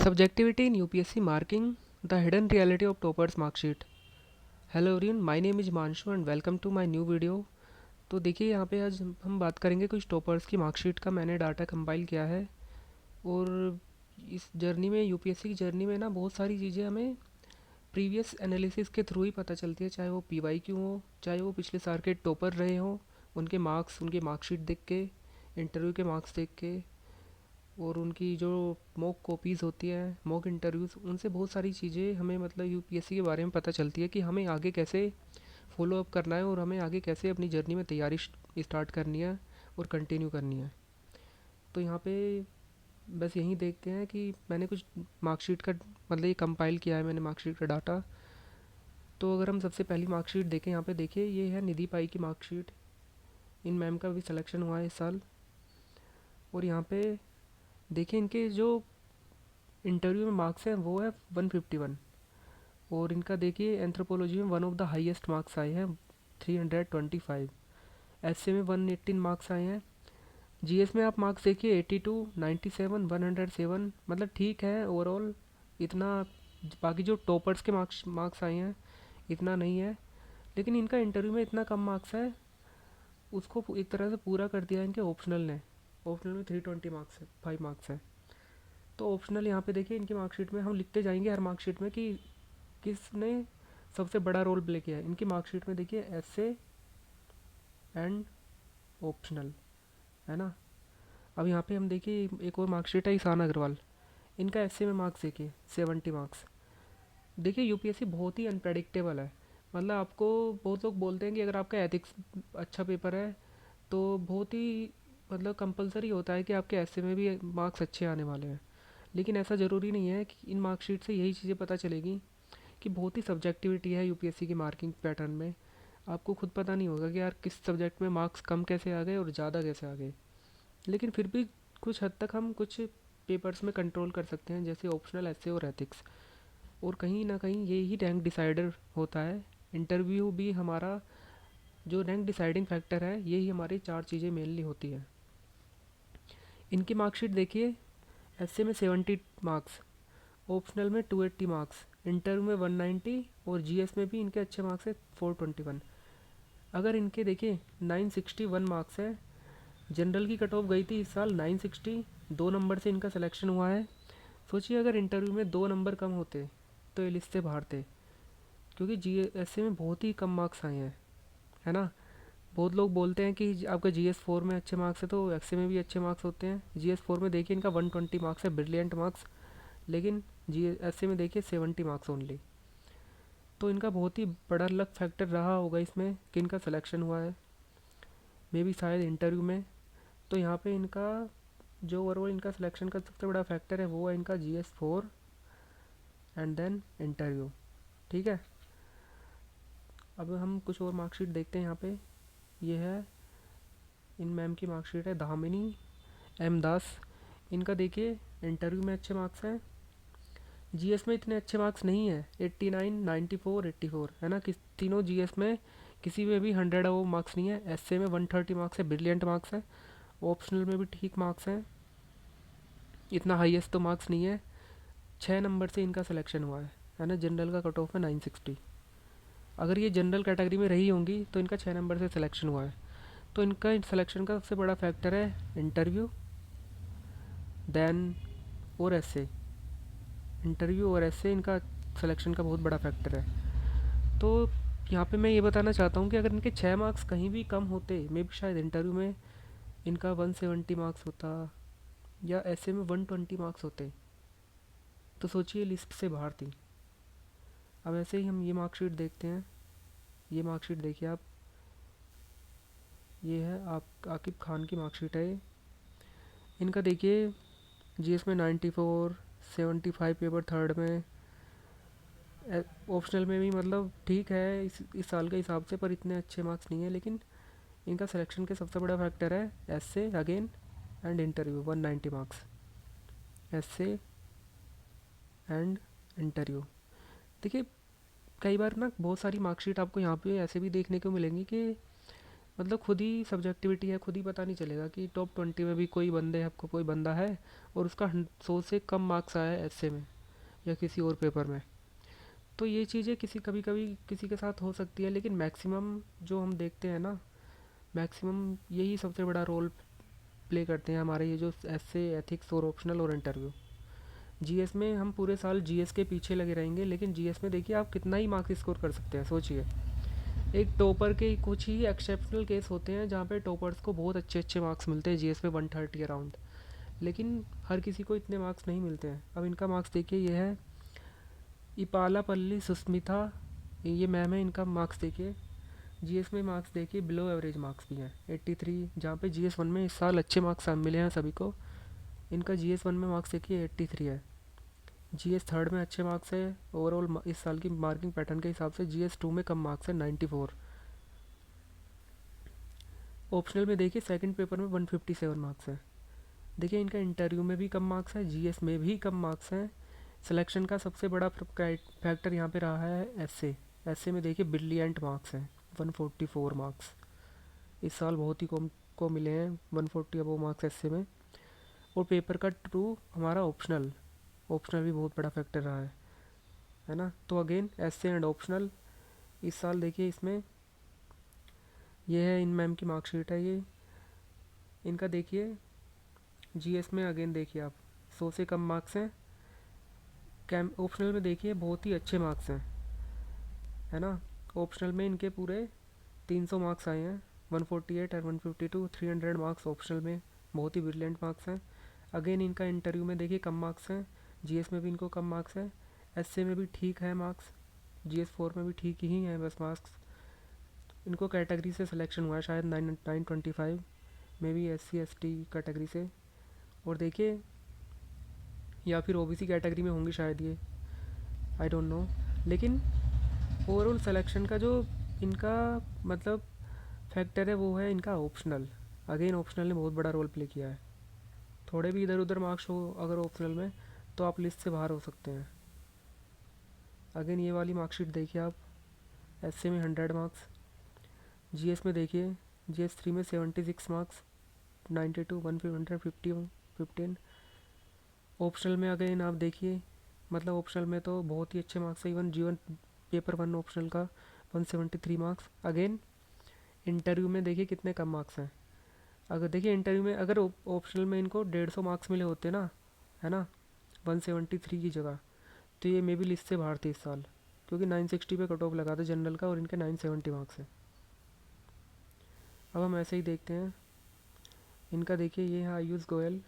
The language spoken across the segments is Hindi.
Subjectivity in UPSC marking the hidden reality of toppers mark sheet. Hello everyone, my name is Manshu and welcome to my new video. तो देखिए, यहाँ पे आज हम बात करेंगे कुछ टॉपर्स की मार्कशीट का। मैंने डाटा कंपाइल किया है और इस जर्नी में, यूपीएससी की जर्नी में ना, बहुत सारी चीज़ें हमें प्रीवियस एनालिसिस के थ्रू ही पता चलती है। चाहे वो पीवाईक्यू हो, चाहे वो पिछले साल के टॉपर रहे हों, उनके मार्क्स, उनकी मार्कशीट देख के, इंटरव्यू के मार्क्स देख के, और उनकी जो मॉक कॉपीज़ होती हैं, मॉक इंटरव्यूज़, उनसे बहुत सारी चीज़ें हमें, मतलब यूपीएससी के बारे में पता चलती है कि हमें आगे कैसे फॉलो अप करना है और हमें आगे कैसे अपनी जर्नी में तैयारी स्टार्ट करनी है और कंटिन्यू करनी है। तो यहाँ पे बस यही देखते हैं कि मैंने कुछ मार्कशीट का, मतलब ये कंपाइल किया है मैंने मार्कशीट का डाटा। तो अगर हम सबसे पहली मार्कशीट देखें, यहाँ पे देखिए, ये है निधि पाई की मार्कशीट। इन मैम का भी सिलेक्शन हुआ है इस साल। और यहाँ पे देखिए, इनके जो इंटरव्यू में मार्क्स हैं वो है 151। और इनका देखिए, एंथ्रोपोलॉजी में one of the highest marks आए हैं 325। एसए में 118 मार्क्स आए हैं। जीएस में आप मार्क्स देखिए, 82, 97, 107, मतलब ठीक है ओवरऑल। इतना, बाकी जो टॉपर्स के मार्क्स आए हैं इतना नहीं है, लेकिन इनका इंटरव्यू में इतना कम मार्क्स है, उसको एक तरह से पूरा कर दिया है इनके ऑप्शनल ने। ऑप्शनल में 320 मार्क्स है, 5 मार्क्स है। तो ऑप्शनल यहाँ पे देखिए, इनकी मार्कशीट में हम लिखते जाएंगे हर मार्कशीट में कि किसने सबसे बड़ा रोल प्ले किया है। इनकी मार्कशीट में देखिए, एसए एंड ऑप्शनल, है ना। अब यहाँ पे हम देखिए, एक और मार्कशीट है ईशान अग्रवाल। इनका एसए में मार्क्स देखिए, 70 मार्क्स। देखिए, यूपीएससी बहुत ही अनप्रेडिक्टेबल है। मतलब आपको, बहुत लोग बोलते हैं कि अगर आपका एथिक्स अच्छा पेपर है तो बहुत ही, मतलब कंपलसरी होता है कि आपके एसए में भी मार्क्स अच्छे आने वाले हैं। लेकिन ऐसा ज़रूरी नहीं है। कि इन मार्कशीट से यही चीज़ें पता चलेगी कि बहुत ही सब्जेक्टिविटी है यूपीएससी की मार्किंग पैटर्न में। आपको खुद पता नहीं होगा कि यार किस सब्जेक्ट में मार्क्स कम कैसे आ गए और ज़्यादा कैसे आ गए। लेकिन फिर भी कुछ हद तक हम कुछ पेपर्स में कंट्रोल कर सकते हैं, जैसे ऑप्शनल, एसे और एथिक्स। और कहीं ना कहीं ये ही रैंक डिसाइडर होता है। इंटरव्यू भी हमारा जो रैंक डिसाइडिंग फैक्टर है, यही हमारी चार चीज़ें मेनली होती है। इनकी मार्कशीट देखिए, एसए में 70 मार्क्स, ऑप्शनल में 280 मार्क्स, इंटरव्यू में 190, और जीएस में भी इनके अच्छे मार्क्स है 421। अगर इनके देखिए 961 मार्क्स है। जनरल की कट ऑफ गई थी इस साल 960, 2 नंबर से इनका सिलेक्शन हुआ है। सोचिए, अगर इंटरव्यू में 2 नंबर कम होते तो ये लिस्ट से बाहर थे, क्योंकि जी एस में बहुत ही कम मार्क्स आए हैं, है ना। बहुत लोग बोलते हैं कि आपका GS4 में अच्छे मार्क्स है तो एक्से में भी अच्छे मार्क्स होते हैं। GS4 में देखिए, इनका 120 मार्क्स है, ब्रिलियंट मार्क्स। लेकिन जी एस में देखिए 70 मार्क्स ओनली। तो इनका बहुत ही बड़ा लक फैक्टर रहा होगा इसमें कि इनका सिलेक्शन हुआ है, मे बी शायद इंटरव्यू में। तो यहाँ पे इनका जो ओवरऑल इनका सिलेक्शन का सबसे बड़ा फैक्टर है वो है इनका GS4 एंड देन इंटरव्यू। ठीक है। अब हम कुछ और मार्कशीट देखते हैं यहाँ पे। ये है, इन मैम की मार्कशीट है, धामिनी एम दास। इनका देखिए, इंटरव्यू में अच्छे मार्क्स हैं, जीएस में इतने अच्छे मार्क्स नहीं है, 89, 94, 84, है ना। किस तीनों जीएस में किसी में भी 100 वो मार्क्स नहीं है। एसए में 130 मार्क्स है, ब्रिलियंट मार्क्स है। ऑप्शनल में भी ठीक मार्क्स हैं, इतना हाईएस्ट तो मार्क्स नहीं है। 6 नंबर से इनका सिलेक्शन हुआ है ना। जनरल का कट ऑफ है 960। अगर ये जनरल कैटेगरी में रही होंगी तो इनका 6 नंबर से सिलेक्शन हुआ है। तो इनका सिलेक्शन का सबसे बड़ा फैक्टर है इंटरव्यू, देन और एसए। इंटरव्यू और एसए इनका सिलेक्शन का बहुत बड़ा फैक्टर है। तो यहाँ पे मैं ये बताना चाहता हूँ कि अगर इनके 6 मार्क्स कहीं भी कम होते, मे भी शायद इंटरव्यू में इनका 170 मार्क्स होता या एसए में 120 मार्क्स होते, तो सोचिए लिस्ट से बाहर थी। अब ऐसे ही हम ये मार्कशीट देखते हैं। ये मार्कशीट देखिए आप, ये है आप आकिब खान की मार्कशीट है ये। इनका देखिए, जीएस में 94, 75 पेपर थर्ड में, ऑप्शनल में भी मतलब ठीक है इस साल के हिसाब से, पर इतने अच्छे मार्क्स नहीं है। लेकिन इनका सिलेक्शन के सबसे बड़ा फैक्टर है essay again and interview, 190 marks, essay and interview. देखिए, कई बार ना बहुत सारी मार्कशीट आपको यहाँ पे ऐसे भी देखने को मिलेंगी कि मतलब खुद ही सब्जेक्टिविटी है, खुद ही पता नहीं चलेगा कि टॉप 20 में भी कोई बंदे आपको कोई बंदा है और उसका 100 से कम मार्क्स आया है एसए में या किसी और पेपर में। तो ये चीज़ें किसी कभी कभी किसी के साथ हो सकती है, लेकिन मैक्सिमम जो हम देखते हैं ना, मैक्सिमम यही सबसे बड़ा रोल प्ले करते हैं हमारे ये जो एसए, एथिक्स और ऑप्शनल और इंटरव्यू। जीएस में हम पूरे साल जीएस के पीछे लगे रहेंगे, लेकिन जीएस में देखिए आप कितना ही मार्क्स स्कोर कर सकते हैं, सोचिए। एक टॉपर के कुछ ही एक्सेप्शनल केस होते हैं जहाँ पे टॉपर्स को बहुत अच्छे अच्छे मार्क्स मिलते हैं जीएस में, 130 अराउंड। लेकिन हर किसी को इतने मार्क्स नहीं मिलते हैं। अब इनका मार्क्स देखिए, ये है इपालापल्ली सुस्मिता, ये मैम है, इनका मार्क्स देखिए। जीएस में मार्क्स देखिए बिलो एवरेज मार्क्स भी हैं, 83, जहाँ पे जीएस 1 में इस साल अच्छे मार्क्स मिले हैं सभी को। इनका जीएस 1 में मार्क्स देखिए 83 है। जीएस 3 में अच्छे मार्क्स है। ओवरऑल इस साल की मार्किंग पैटर्न के हिसाब से जीएस 2 में कम मार्क्स है, 94। ऑप्शनल में देखिए सेकंड पेपर में 157 मार्क्स है। देखिए इनका इंटरव्यू में भी कम मार्क्स है, जीएस में भी कम मार्क्स हैं। सिलेक्शन का सबसे बड़ा फैक्टर यहाँ पे रहा है एसए। एसए में देखिए ब्रिलियंट मार्क्स हैं, 144 मार्क्स। इस साल बहुत ही कम को मिले हैं 140 अबो मार्क्स एसए में। और पेपर का टू हमारा ऑप्शनल, ऑप्शनल भी बहुत बड़ा फैक्टर रहा है ना। तो अगेन एसए एंड ऑप्शनल इस साल देखिए, इसमें ये है इन मैम की मार्कशीट है ये। इनका देखिए जीएस में अगेन देखिए आप 100 से कम मार्क्स हैं। कैम ऑप्शनल में देखिए बहुत ही अच्छे मार्क्स हैं, है ना। ऑप्शनल में इनके पूरे 300 मार्क्स आए हैं, 148 और 152, 300 मार्क्स ऑप्शनल में, बहुत ही ब्रिलियंट मार्क्स हैं। अगेन इनका इंटरव्यू में देखिए कम मार्क्स हैं, जीएस में भी इनको कम मार्क्स हैं, एसए में भी ठीक है मार्क्स, जीएस 4 में भी ठीक ही हैं बस मार्क्स। इनको कैटेगरी से सिलेक्शन हुआ है शायद 925 में भी, SC ST कैटेगरी से। और देखिए या फिर ओबीसी कैटेगरी में होंगी शायद ये, आई डोंट नो। लेकिन ओवरऑल सिलेक्शन का जो इनका मतलब फैक्टर है वो है इनका ऑप्शनल। अगेन ऑप्शनल ने बहुत बड़ा रोल प्ले किया है। थोड़े भी इधर उधर मार्क्स हो अगर ऑप्शनल में तो आप लिस्ट से बाहर हो सकते हैं। अगेन ये वाली मार्कशीट देखिए आप, एसए में 100 मार्क्स, जीएस में देखिए जीएस 3 में 76 मार्क्स, 92, 150, 15। ऑप्शनल में अगेन आप देखिए, मतलब ऑप्शनल में तो बहुत ही अच्छे मार्क्स है। इवन जीवन पेपर 1 ऑप्शनल का 173 मार्क्स। अगेन इंटरव्यू में देखिए कितने कम मार्क्स हैं। अगर देखिए इंटरव्यू में अगर ऑप्शनल में इनको 150 मार्क्स मिले होते ना, है ना, 173 की जगह, तो ये मे बी लिस्ट से बाहर थे इस साल, क्योंकि 960 पे कट ऑफ लगा था जनरल का और इनके 970 मार्क्स हैं। अब हम ऐसे ही देखते हैं इनका। देखिए ये है आयुष गोयल,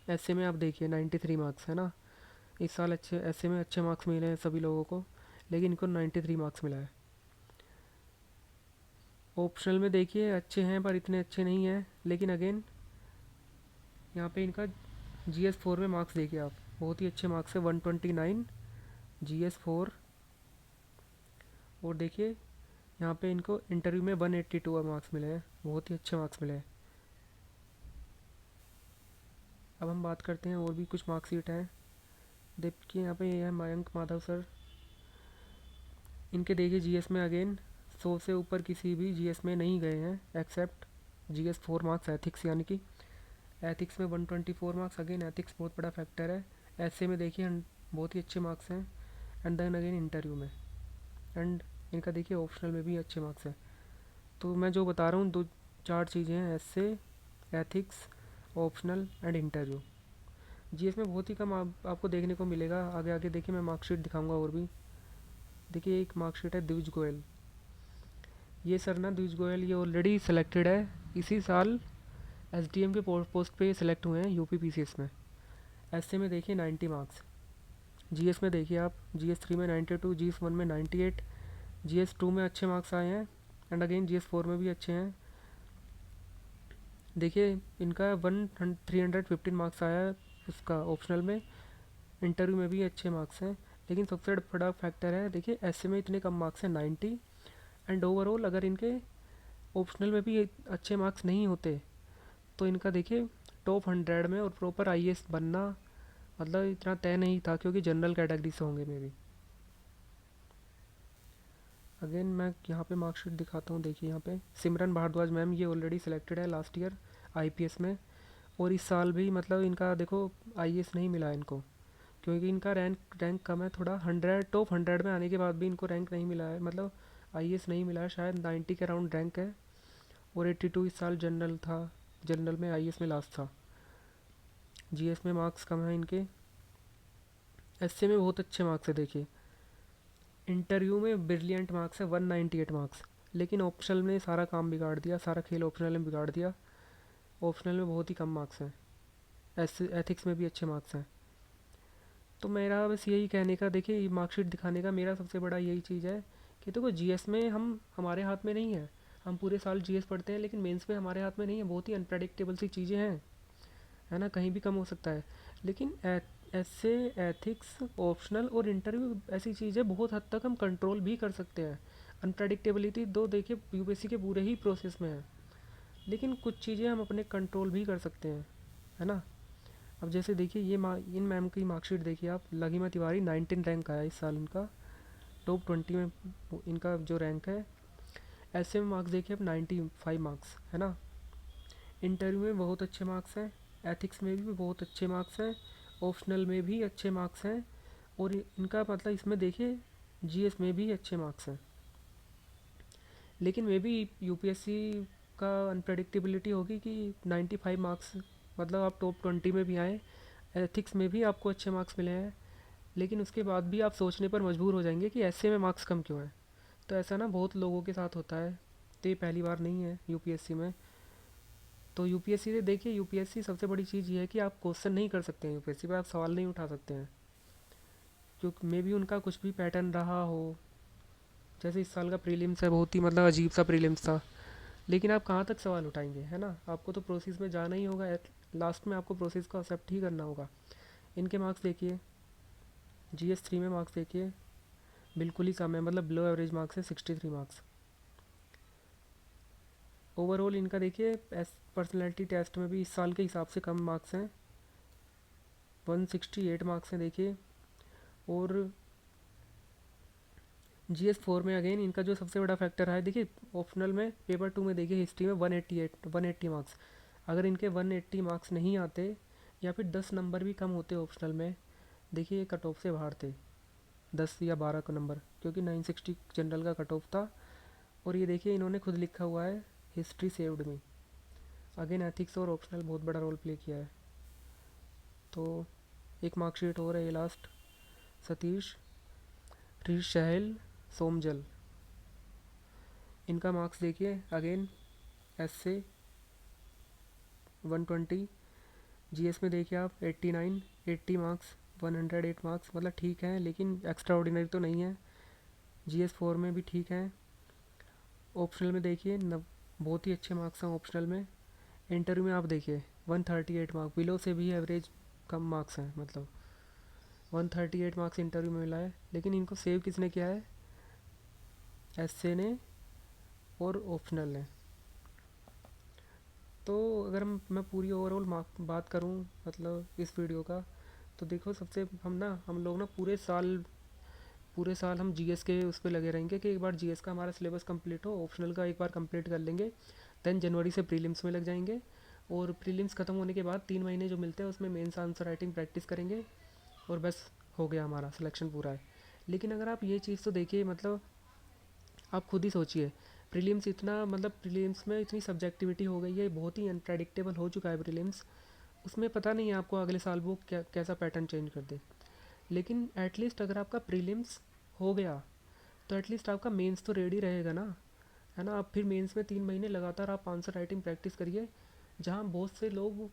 ऐसे में आप देखिए 93 मार्क्स, है ना। इस साल अच्छे ऐसे में अच्छे मार्क्स मिले हैं सभी लोगों को, लेकिन इनको 93 मार्क्स मिला है। ऑप्शनल में देखिए अच्छे हैं पर इतने अच्छे नहीं हैं, लेकिन अगेन यहाँ पे इनका जीएस 4 में मार्क्स देखिए आप, बहुत ही अच्छे मार्क्स है, 129 जीएस 4। और देखिए यहाँ पे इनको इंटरव्यू में 182 मार्क्स मिले हैं, बहुत ही अच्छे मार्क्स मिले हैं। अब हम बात करते हैं और भी कुछ मार्कशीट हैं। देखिए यहाँ पे ये है मयंक माधव सर, इनके देखिए जीएस में अगेन 100 से ऊपर किसी भी जीएस में नहीं गए हैं एक्सेप्ट जीएस 4 मार्क्स एथिक्स, यानी कि एथिक्स में 124 मार्क्स। अगेन एथिक्स बहुत बड़ा फैक्टर है। ऐसे में देखिए बहुत ही अच्छे मार्क्स हैं। एंड देन अगेन इंटरव्यू में, एंड इनका देखिए ऑप्शनल में भी अच्छे मार्क्स हैं। तो मैं जो बता रहा हूँ 2-4 चीज़ें हैं, ऐसे, ethics, optional and interview. GS में बहुत ही कम आपको देखने को मिलेगा। आगे आगे देखिए मैं मार्कशीट दिखाऊंगा और भी। देखिए एक मार्कशीट है द्विज गोयल, ये सर ना द्विज गोयल ये ऑलरेडी सिलेक्टेड है, इसी साल एसडीएम के पोस्ट पे सिलेक्ट हुए हैं यूपी पीसीएस में। ऐसे में देखिए 90 मार्क्स। जीएस में देखिए आप, जीएस 3 में 92, जीएस 1 में 98, जीएस 2 में अच्छे मार्क्स आए हैं, एंड अगेन जीएस 4 में भी अच्छे हैं। देखिए इनका 315 मार्क्स आया है उसका ऑप्शनल में, इंटरव्यू में भी अच्छे मार्क्स हैं। लेकिन सबसे बड़ा फैक्टर है देखिए ऐसे में इतने कम मार्क्स हैं 90। एंड ओवरऑल अगर इनके ऑप्शनल में भी अच्छे मार्क्स नहीं होते तो इनका देखिए टॉप 100 में और प्रॉपर आईएएस बनना मतलब इतना तय नहीं था, क्योंकि जनरल कैटेगरी से होंगे मे भी। अगेन मैं यहाँ पे मार्कशीट दिखाता हूँ। देखिए यहाँ पे सिमरन भारद्वाज मैम, ये ऑलरेडी सिलेक्टेड है लास्ट ईयर आईपीएस में, और इस साल भी मतलब इनका देखो आईएएस नहीं मिला है इनको, क्योंकि इनका रैंक रैंक कम है थोड़ा। 100 टॉप 100 में आने के बाद भी इनको रैंक नहीं मिला है, मतलब आईएएस नहीं मिला है। शायद 90 के अराउंड रैंक है, और 82 इस साल जनरल था, जनरल में आईएएस में लास्ट था। जीएस में मार्क्स कम है इनके। एसए में बहुत अच्छे मार्क्स है। देखिए इंटरव्यू में ब्रिलियंट मार्क्स है 198 मार्क्स, लेकिन ऑप्शनल में सारा काम बिगाड़ दिया, सारा खेल ऑप्शनल में बिगाड़ दिया। ऑप्शनल में बहुत ही कम मार्क्स हैं। एथिक्स में भी अच्छे मार्क्स हैं। तो मेरा बस यही कहने का, देखिए ये मार्कशीट दिखाने का मेरा सबसे बड़ा यही चीज़ है कि देखो जीएस में हम हमारे हाथ में नहीं है। हम पूरे साल जीएस पढ़ते हैं, लेकिन मेंस में हमारे हाथ में नहीं है। बहुत ही अनप्रडिक्टेबल सी चीज़ें हैं, है ना, कहीं भी कम हो सकता है। लेकिन ऐसे एथिक्स, ऑप्शनल और इंटरव्यू ऐसी चीज़ है बहुत हद तक हम कंट्रोल भी कर सकते हैं। अनप्रडिक्टेबिलिटी दो देखिए यूपीएससी के पूरे ही प्रोसेस में है, लेकिन कुछ चीज़ें हम अपने कंट्रोल भी कर सकते हैं, है ना। अब जैसे देखिए ये इन मैम की मार्कशीट देखिए आप। लघिमा तिवारी 19 रैंक आया इस साल इनका, टॉप 20 में इनका जो रैंक है। ऐसे में मार्क्स देखिए अब 95 मार्क्स, है ना। इंटरव्यू में बहुत अच्छे मार्क्स हैं, एथिक्स में भी बहुत अच्छे मार्क्स हैं, ऑप्शनल में भी अच्छे मार्क्स हैं, और इनका मतलब इसमें देखिए जीएस में भी अच्छे मार्क्स हैं। लेकिन मे बी यूपीएससी का अनप्रडिक्टेबिलिटी होगी कि 95 मार्क्स मतलब आप टॉप 20 में भी आए, एथिक्स में भी आपको अच्छे मार्क्स मिले हैं, लेकिन उसके बाद भी आप सोचने पर मजबूर हो जाएंगे कि ऐसे में मार्क्स कम क्यों हैं। तो ऐसा ना बहुत लोगों के साथ होता है, तो ये पहली बार नहीं है यूपीएससी में। तो यूपीएससी से देखिए, यूपीएससी सबसे बड़ी चीज़ ये है कि आप क्वेश्चन नहीं कर सकते हैं यूपीएससी पे, आप सवाल नहीं उठा सकते हैं, क्योंकि मे बी उनका कुछ भी पैटर्न रहा हो। जैसे इस साल का प्रीलिम्स है, बहुत ही मतलब अजीब सा प्रीलिम्स था, लेकिन आप कहाँ तक सवाल उठाएंगे, है ना। आपको तो प्रोसेस में जाना ही होगा, लास्ट में आपको प्रोसेस को एक्सेप्ट ही करना होगा। इनके मार्क्स देखिए, जीएस 3 में मार्क्स देखिए बिल्कुल ही कम है, मतलब बिलो एवरेज मार्क्स है 63 मार्क्स। ओवरऑल इनका देखिए पर्सनैलिटी टेस्ट में भी इस साल के हिसाब से कम मार्क्स हैं, 168 मार्क्स हैं देखिए। और GS 4 में अगेन इनका जो सबसे बड़ा फैक्टर है, देखिए ऑप्शनल में पेपर 2 में देखिए हिस्ट्री में 180 मार्क्स। अगर इनके 180 मार्क्स नहीं आते, या फिर 10 नंबर भी कम होते ऑप्शनल में, देखिए ये कट ऑफ से बाहर थे, 10 या 12 का नंबर, क्योंकि 960 जनरल का कट ऑफ था। और ये देखिए इन्होंने खुद लिखा हुआ है history saved me. Again ethics और ऑप्शनल बहुत बड़ा रोल प्ले किया है। तो एक मार्कशीट और है ये लास्ट, सतीश सहल सोमजल। इनका मार्क्स देखिए अगेन, एस से 120, जीएस में देखिए आप 89, 80 मार्क्स, 108 मार्क्स, मतलब ठीक है, लेकिन एक्स्ट्रा ऑर्डिनरी तो नहीं है। GS 4 में भी ठीक है। ऑप्शनल में देखिए बहुत ही अच्छे मार्क्स हैं ऑप्शनल में। इंटरव्यू में आप देखिए 138 मार्क्स, बिलो से भी एवरेज कम मार्क्स हैं, मतलब 138 मार्क्स इंटरव्यू में मिला है। लेकिन इनको सेव किसने किया है, एसए ने और ऑप्शनल ने। तो अगर मैं पूरी ओवरऑल बात करूं मतलब इस वीडियो का, तो देखो सबसे हम लोग ना पूरे साल हम जीएस के उस पर लगे रहेंगे कि एक बार जीएस का हमारा सिलेबस कंप्लीट हो, ऑप्शनल का एक बार कंप्लीट कर लेंगे, देन जनवरी से प्रीलिम्स में लग जाएंगे। और प्रीलिम्स ख़त्म होने के बाद 3 महीने जो मिलते हैं उसमें मेंस आंसर राइटिंग प्रैक्टिस करेंगे, और बस हो गया, हमारा सिलेक्शन पूरा है। लेकिन अगर आप ये चीज़ तो देखिए, मतलब आप खुद ही सोचिए, प्रीलिम्स इतना मतलब प्रीलिम्स में इतनी सब्जेक्टिविटी हो गई है, बहुत ही अनप्रेडिक्टेबल हो चुका है प्रीलिम्स। उसमें पता नहीं है आपको अगले साल वो कैसा पैटर्न चेंज कर दे। लेकिन एटलीस्ट अगर आपका प्रीलिम्स हो गया, तो एटलीस्ट आपका मेंस तो रेडी रहेगा ना, है ना। आप फिर मेंस में 3 महीने लगातार आप आंसर राइटिंग प्रैक्टिस करिए, जहाँ बहुत से लोग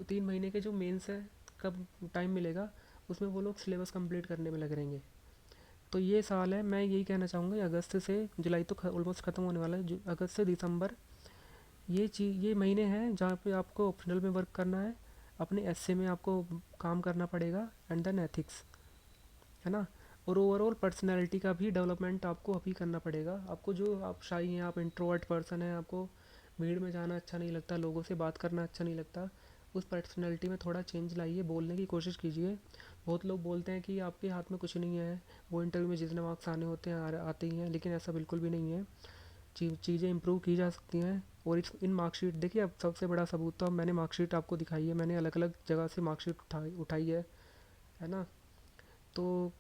3 महीने के जो मेंस है कब टाइम मिलेगा उसमें वो लोग सिलेबस कंप्लीट करने में लग रहेंगे। तो ये साल है, मैं यही कहना चाहूँगा, अगस्त से जुलाई तो ऑलमोस्ट ख़त्म होने वाला है, अगस्त से दिसंबर ये महीने हैं जहाँ पे आपको ऑप्शनल में वर्क करना है, अपने एसए में आपको काम करना पड़ेगा, एंड देन एथिक्स, है ना। और ओवरऑल पर्सनैलिटी का भी डेवलपमेंट आपको अभी करना पड़ेगा। आपको जो आप शाई हैं, आप इंट्रोवर्ट पर्सन हैं, आपको भीड़ में जाना अच्छा नहीं लगता, लोगों से बात करना अच्छा नहीं लगता, उस पर्सनैलिटी में थोड़ा चेंज लाइए, बोलने की कोशिश कीजिए। बहुत लोग बोलते हैं कि आपके हाथ में कुछ नहीं है, वो इंटरव्यू में जितने मार्क्स आने होते हैं आते ही हैं, लेकिन ऐसा बिल्कुल भी नहीं है। चीज़ें इंप्रूव की जा सकती हैं। और इन मार्कशीट देखिए, अब सबसे बड़ा सबूत तो अब मैंने मार्कशीट आपको दिखाई है, मैंने अलग अलग जगह से मार्कशीट उठाई उठाई है ना। तो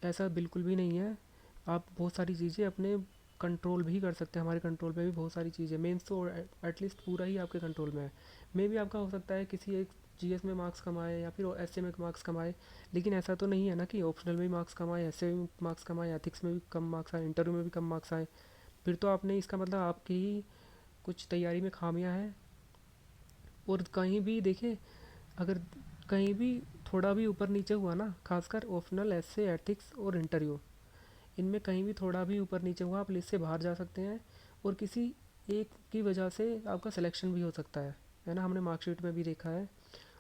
ऐसा बिल्कुल भी नहीं है। आप बहुत सारी चीज़ें अपने कंट्रोल भी कर सकते हैं, हमारे कंट्रोल में भी बहुत सारी चीज़ें, मेंस तो एटलीस्ट पूरा ही आपके कंट्रोल में है। मे भी आपका हो सकता है किसी एक जीएस में मार्क्स कमाए या फिर एसए में मार्क्स कमाए, लेकिन ऐसा तो नहीं है ना कि ऑप्शनल में भी मार्क्स कमाए, एसए में मार्क्स कमाए, एथिक्स में भी कम मार्क्स आए, इंटरव्यू में भी कम मार्क्स आए। फिर तो आपने, इसका मतलब आपकी ही कुछ तैयारी में खामियां हैं। और कहीं भी देखिए, अगर कहीं भी थोड़ा भी ऊपर नीचे हुआ ना, खासकर ऑप्शनल, एसए, एथिक्स और इंटरव्यू, इनमें कहीं भी थोड़ा भी ऊपर नीचे हुआ, आप लिस्ट से बाहर जा सकते हैं। और किसी एक की वजह से आपका सिलेक्शन भी हो सकता है ना, हमने मार्कशीट में भी देखा है।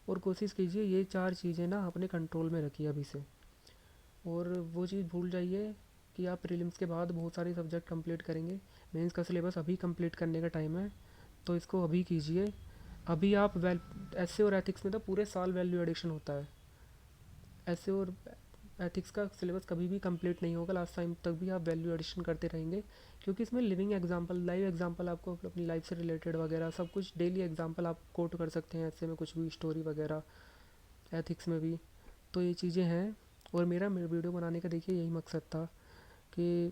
और कोशिश कीजिए ये चार चीज़ें ना अपने कंट्रोल में रखिए अभी से। और वो चीज़ भूल जाइए कि आप प्रीलिम्स के बाद बहुत सारे सब्जेक्ट कंप्लीट करेंगे। मेंस का सिलेबस अभी कंप्लीट करने का टाइम है, तो इसको अभी कीजिए। अभी आप एसए और एथिक्स में तो पूरे साल वैल्यू एडिशन होता है। एसए और एथिक्स का सिलेबस कभी भी कंप्लीट नहीं होगा, लास्ट टाइम तक भी आप वैल्यू एडिशन करते रहेंगे, क्योंकि इसमें लिविंग एग्जांपल, लाइव एग्जांपल, आपको अपनी लाइफ से रिलेटेड वगैरह सब कुछ डेली एग्जांपल आप कोट कर सकते हैं ऐसे में, कुछ भी स्टोरी वगैरह, एथिक्स में भी। तो ये चीज़ें हैं। और मेरा वीडियो बनाने का देखिए यही मकसद था कि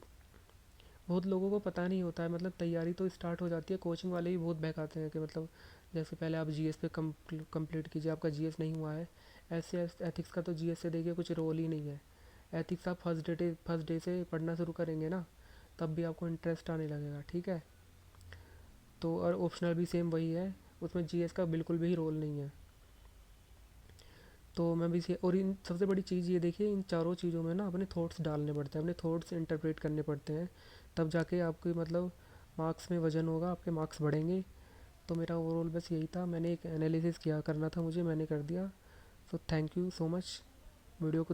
बहुत लोगों को पता नहीं होता है, मतलब तैयारी तो स्टार्ट हो जाती है, कोचिंग वाले भी बहुत बहकाते हैं कि मतलब जैसे पहले आप जीएस पे कंप्लीट कीजिए, आपका जीएस नहीं हुआ है। ऐसे एथिक्स का तो जीएस से देखिए कुछ रोल ही नहीं है। एथिक्स आप फर्स्ट डे से पढ़ना शुरू करेंगे ना, तब भी आपको इंटरेस्ट आने लगेगा, ठीक है। तो और ऑप्शनल भी सेम वही है, उसमें जीएस का बिल्कुल भी रोल नहीं है। तो मैं भी और इन सबसे बड़ी चीज़ ये देखिए, इन चारों चीज़ों में ना अपने थॉट्स डालने पड़ते हैं, अपने थॉट्स इंटरप्रेट करने पड़ते हैं, तब जाके आपके मतलब मार्क्स में वजन होगा, आपके मार्क्स बढ़ेंगे। तो मेरा ओवरऑल बस यही था, मैंने एक एनालिसिस किया करना था मुझे, मैंने कर दिया। So thank you so much video को